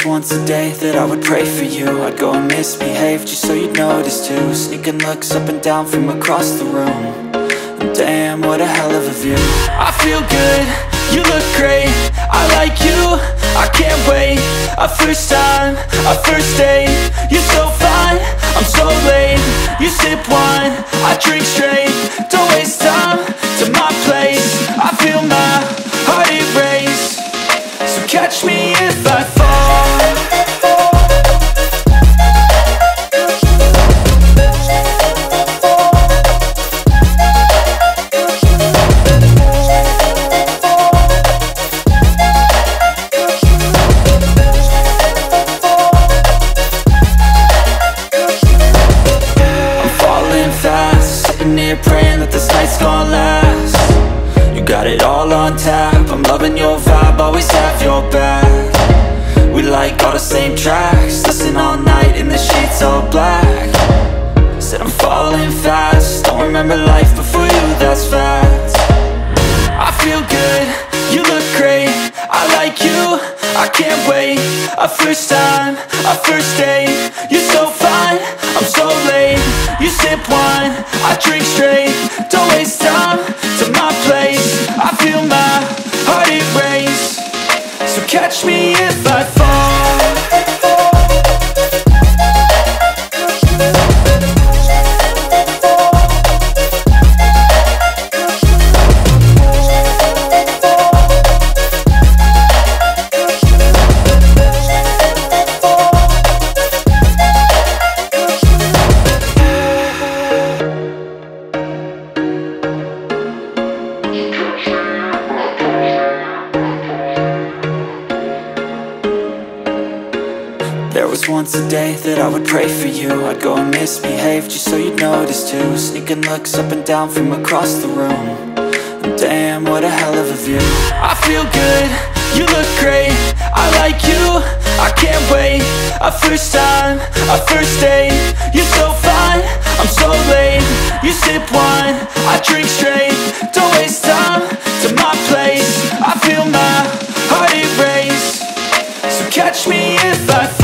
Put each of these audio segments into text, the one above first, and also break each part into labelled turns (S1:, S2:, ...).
S1: was once a day that I would pray for you. I'd go and misbehave just so you'd notice too. Sneaking looks up and down from across the room. And damn, what a hell of a view. I feel good, you look great, I like you, I can't wait. A first time, a first date, you're so fine, I'm so late. You sip wine, I drink straight, don't waste time to my place. I feel my heart erase, so catch me if I fall. Praying that this night's gonna last. You got it all on tap, I'm loving your vibe, always have your back. We like all the same tracks, listen all night in the sheets all black. Said I'm falling fast, don't remember life before you, that's fact. I feel good, you look great, I like you, I can't wait. A first time, a first date, you're so fine, I'm so late. You sip wine, I drink straight, don't waste time to my place. I feel my heart erase, so catch me if I fall. There was once a day that I would pray for you. I'd go and misbehave just so you'd notice too. Sneaking looks up and down from across the room. And damn, what a hell of a view. I feel good, you look great, I like you, I can't wait. A first time, a first date, you're so fine, I'm so late. You sip wine, I drink straight, don't waste time to my place. I feel my heart erase, so catch me if I fall.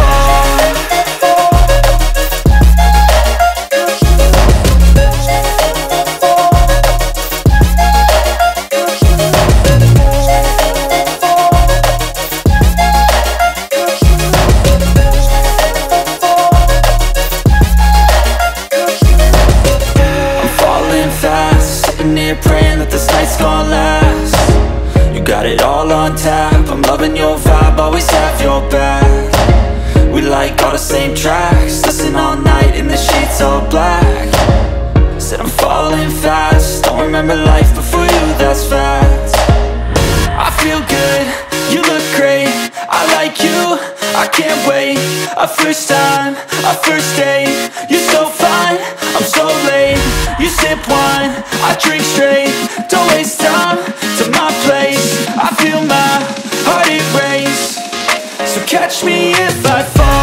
S1: Praying that this night's gonna last. You got it all on tap, I'm loving your vibe, always have your back. We like all the same tracks, listen all night in the sheets all black. Said I'm falling fast, don't remember life before you, that's fact. I feel good, you look great, I like you, I can't wait. A first time, a first date, you're so fine, I'm so late. You sip wine, I drink straight, don't waste time to my place. I feel my heart erase, so catch me if I fall.